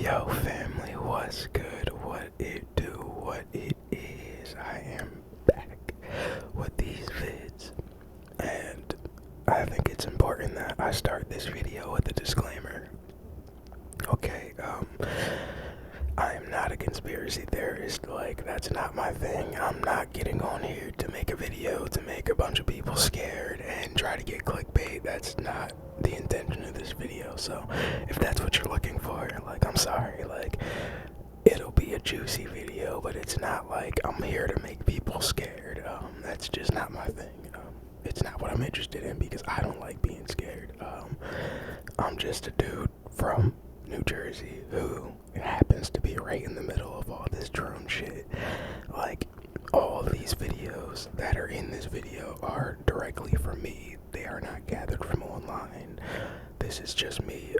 Yo family, what's good? What it do? What it is? I am back with these vids, and I think it's important that I start this video with a disclaimer. Okay, I am not a conspiracy theorist, like that's not my thing. I'm not getting on here to make a video to make a bunch of people scared and try to get clickbait. That's not the intention of this video. So if that's what you're looking for, like I'm sorry, like it'll be a juicy video, but it's not like I'm here to make people scared. That's just not my thing. It's not what I'm interested in because I don't like being scared. I'm just a dude from New Jersey who happens to be right in the middle of all this drone shit. Like, all of these videos that are in this video are directly from me. They are not gathered from online. This is just me.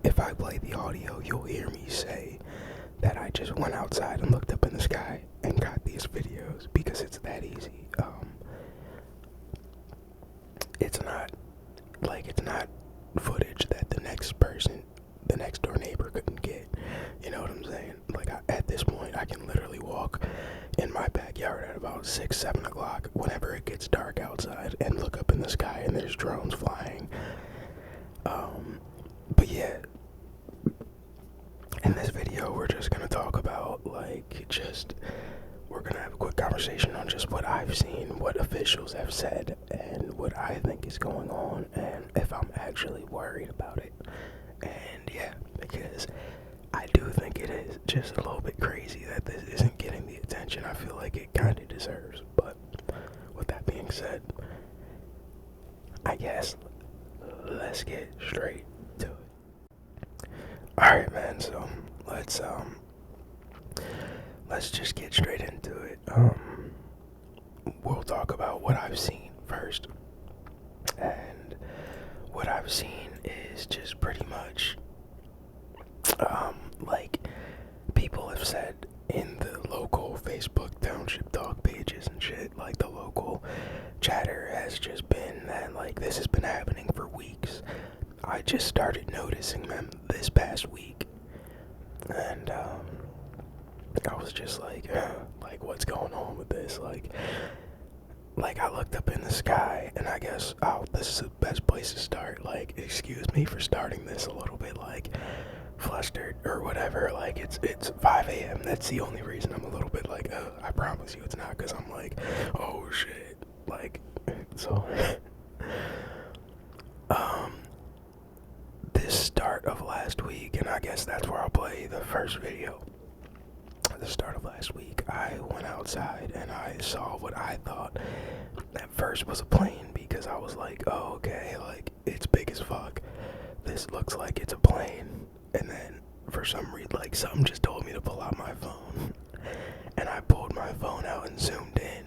If I play the audio, you'll hear me say that I just went outside and looked up in the sky and got these videos because it's that easy. It's not footage that the next person, the next door neighbor couldn't get. You know what I'm saying? Like, at this point, I can literally walk in my backyard at about 6, 7 o'clock whenever it gets dark outside and look up in the sky and there's drones flying. But yeah, in this video, we're just gonna talk about, we're gonna have a quick conversation on just what I've seen, what officials have said, and what I think is going on, and if I'm actually worried about it. And yeah, because I do think it is just a little bit crazy that this isn't getting the attention I feel like it kind of deserves. But with that being said, I guess let's get straight to it. Alright man, so let's just get straight into it. We'll talk about what I've seen first. And what I've seen is just pretty much like people have said in the local Facebook township dog pages and shit, like the local chatter has just been that like this has been happening for weeks. I just started noticing them this past week, and I was just like what's going on with this? Like I looked up in the sky, and I guess this is the best place to start. Like, excuse me for starting this a little bit like flustered or whatever. Like it's 5 a.m. That's the only reason I'm a little bit like I promise you it's not because I'm like, oh shit, like so. This start of last week, and I guess that's where I'll play the first video. At the start of last week, I went outside and I saw what I thought at first was a plane, because I was like, oh, okay, like, it's big as fuck. This looks like it's a plane. And then, for some reason, like, something just told me to pull out my phone. And I pulled my phone out and zoomed in.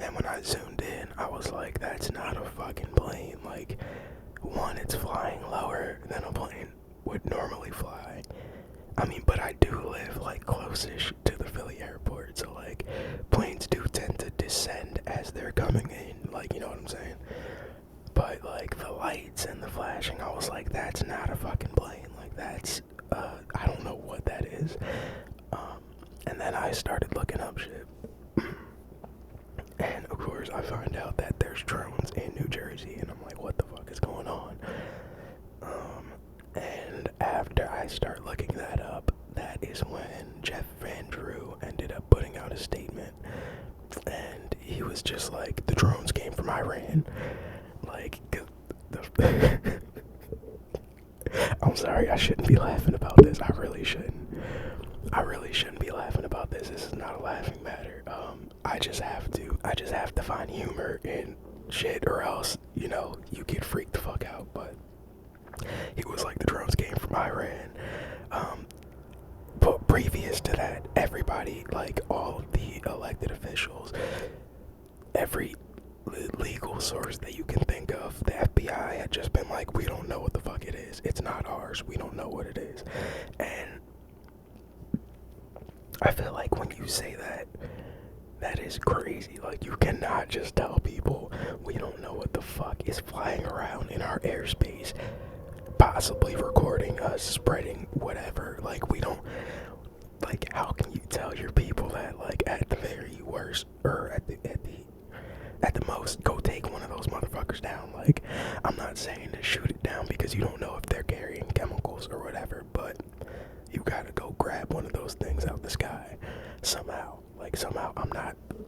And when I zoomed in, I was like, that's not a fucking plane. Like, one, it's flying lower than a plane would normally fly. I mean, but I do live, like, close-ish to the Philly airport, so, like, planes do tend to descend as they're coming in, like, you know what I'm saying? But, like, the lights and the flashing, I was like, that's not a fucking plane, like, that's, I don't know what that is. And then I started looking up shit. And, of course, I find out that there's drones in New Jersey, and I'm like, what the fuck is going on? And after I start looking that up, that is when Jeff Van Drew ended up putting out a statement, and he was just like, the drones came from Iran. Like, I'm sorry, I shouldn't be laughing about this. I really shouldn't be laughing about this. This is not a laughing matter. I just have to find humor in shit, or else, you know, you get freaked the fuck out. But he was like, the drones came from Iran. But previous to that, everybody, like all of the elected officials, every legal source that you can think of, the FBI had just been like, we don't know what the fuck it is. It's not ours. We don't know what it is. And I feel like when you say that, that is crazy. Like, you cannot just tell people we don't know what the fuck is flying around in our airspace, possibly recording us, spreading whatever. Like, we don't but you gotta go grab one of those things out the sky somehow. Like, somehow,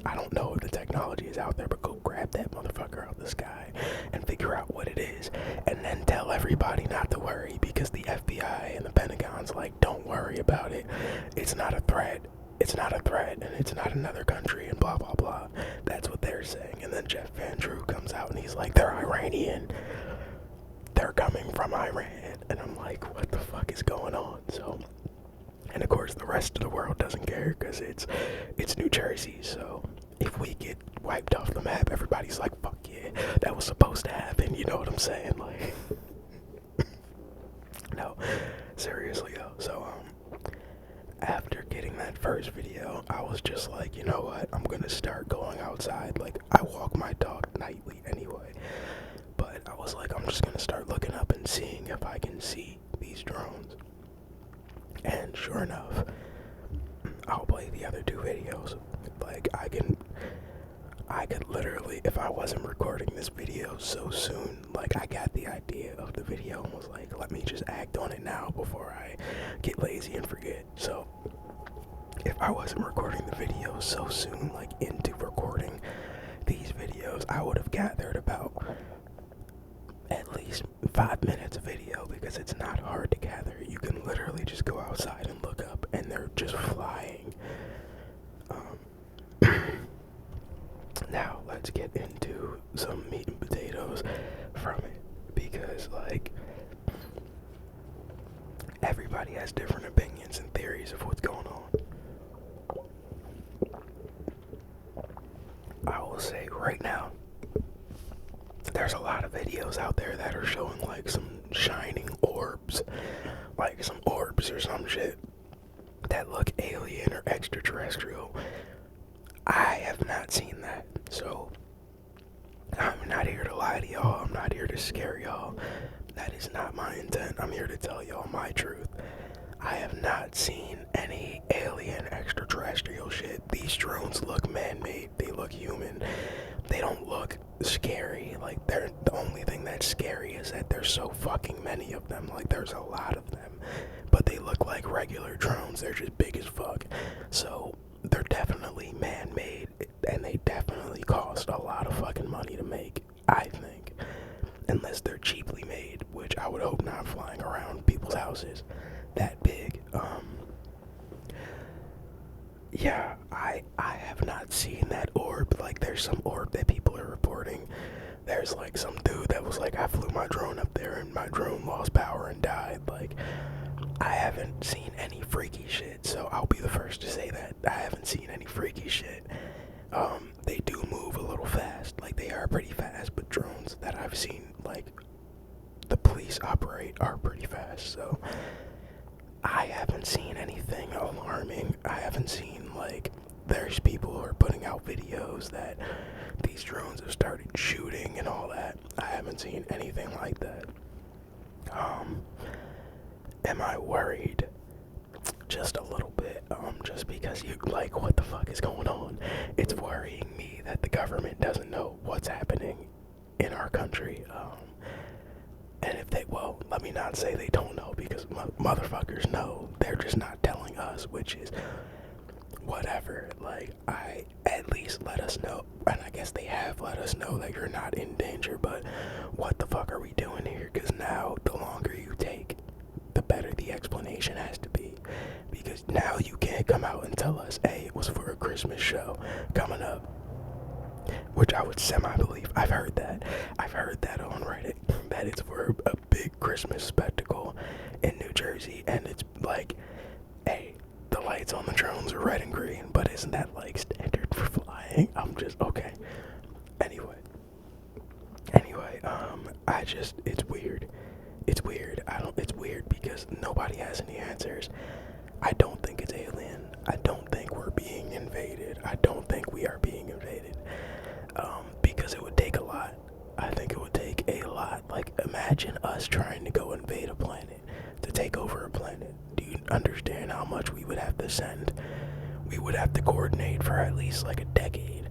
I don't know if the technology is out there, but go grab that motherfucker out the sky and figure out what it is, and then tell everybody not to worry, because the FBI and the Pentagon's like, don't worry about it. It's not a threat. It's not a threat, and it's not another country, and blah, blah, blah. That's what they're saying. And then Jeff Van Drew comes out, and he's like, they're Iranian. They're coming from Iran. And I'm like, what the fuck is going on? So, and of course, the rest of the world doesn't care, because it's New Jersey. So, if we get wiped off the map, everybody's like, fuck yeah, that was supposed to happen. You know what I'm saying? Like, no, seriously, though. So, after getting that first video, I was just like, you know what, I'm gonna start going outside. Like, I walk my dog nightly anyway, but I was like, I'm just gonna start looking up and seeing if I can see these drones. And sure enough, I'll play the other two videos. Like, I could literally, if I wasn't recording this video so soon, like, I got the idea of the video and was like, let me just act on it now before I get lazy and forget. So, if I wasn't recording the video so soon, like, into recording these videos, I would have gathered about at least 5 minutes of video, because it's not hard to gather. You can literally just go outside and look up, and they're just flying. Now, let's get into some meat and potatoes from it, because, like, everybody has different opinions and theories of what's going on. I will say right now, there's a lot of videos out there that are showing, like, some shining orbs, like some orbs or some shit that look alien or extraterrestrial. I have not seen that, so I'm not here to lie to y'all. I'm not here to scare y'all. That is not my intent. I'm here to tell y'all my truth. I have not seen any alien extraterrestrial shit. These drones look man-made. They look human. They don't look scary. Like, the only thing that's scary is that there's so fucking many of them. Like, there's a lot of them. But they look like regular drones. They're just big as fuck. So, they're definitely man-made, and they definitely cost a lot of fucking money to make, I think. Unless they're cheaply made, which I would hope not, flying around people's houses that big. Yeah, I have not seen that orb. Like, there's some orb that people are reporting. There's, like, some dude that was like, I flew my drone up there and my drone lost power and died. Like, I haven't seen any freaky shit, so I'll be the first to say that. I haven't seen any freaky shit. They do move a little fast. Like, they are pretty fast, but drones that I've seen, like, the police operate are pretty fast, so I haven't seen anything alarming. I haven't seen, like, there's people who are putting out videos that these drones have started shooting and all that. I haven't seen anything like that. Am I worried? Just a little bit, just because you, like, what the fuck is going on? It's worrying me that the government doesn't know what's happening in our country, and if they, well, let me not say they don't know, because motherfuckers know, they're just not telling us, which is whatever. Like, at least let us know, and I guess they have let us know that you're not in danger, but what the fuck are we doing here? Because now, the longer you take, the better the explanation has to be, because now you can't come out and tell us, hey, it was for a Christmas show coming up, which I would semi-believe. I've heard that on Reddit, that it's for a big Christmas spectacle in New Jersey, and it's like, hey, the lights on the drones are red and green, but isn't that, like, standard for flying? I'm just, okay. Anyway, it's weird. It's weird because nobody has any answers. I don't think it's alien. I don't think we're being invaded. I don't think we are being invaded. Because it would take a lot. I think it would take a lot. Like, imagine us trying to go invade a planet, to take over a planet. Do you understand how much we would have to send? We would have to coordinate for at least, like, a decade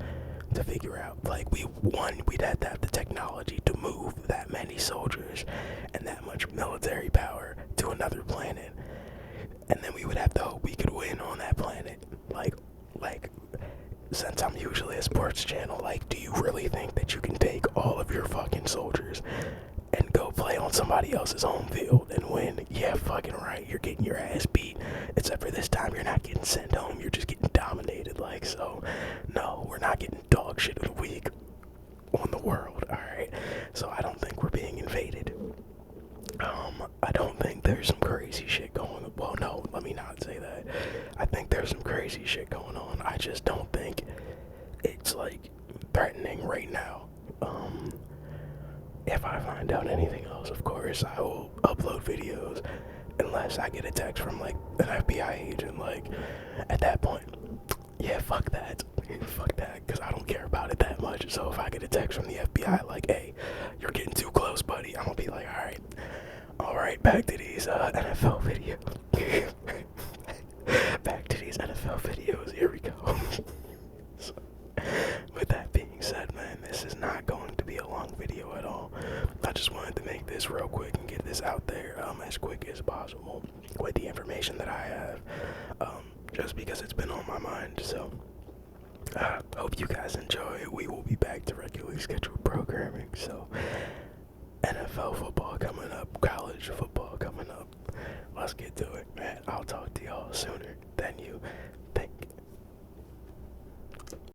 to figure out. Like, we'd have to have the technology to move that many soldiers and that much military power to another planet. sports channel. Like, do you really think that you can take all of your fucking soldiers and go play on somebody else's home field and win? Yeah, fucking right. You're getting your ass beat. Except for this time, you're not getting sent home. You're just getting dominated. Like, so, no, we're not getting dog shit of the week on the world, alright? So I don't think we're being invaded. I don't think there's some crazy shit going on. Well, no, let me not say that. I think there's some crazy shit going on. I just don't think it's, like, threatening right now. If I find out anything else, of course, I will upload videos. Unless I get a text from, like, an FBI agent, like, at that point, yeah, fuck that. Fuck that, because I don't care about it that much. So if I get a text from the FBI, like, hey, you're getting too close, buddy, I'm gonna be like, alright, back to these NFL videos. Back to these NFL videos, here we go. So, with that being said, man, this is not going to be a long video at all. I just wanted to make this real quick and get this out there as quick as possible with the information that I have, just because it's been on my mind. So hope you guys enjoy. We will be back to regularly scheduled programming. So NFL football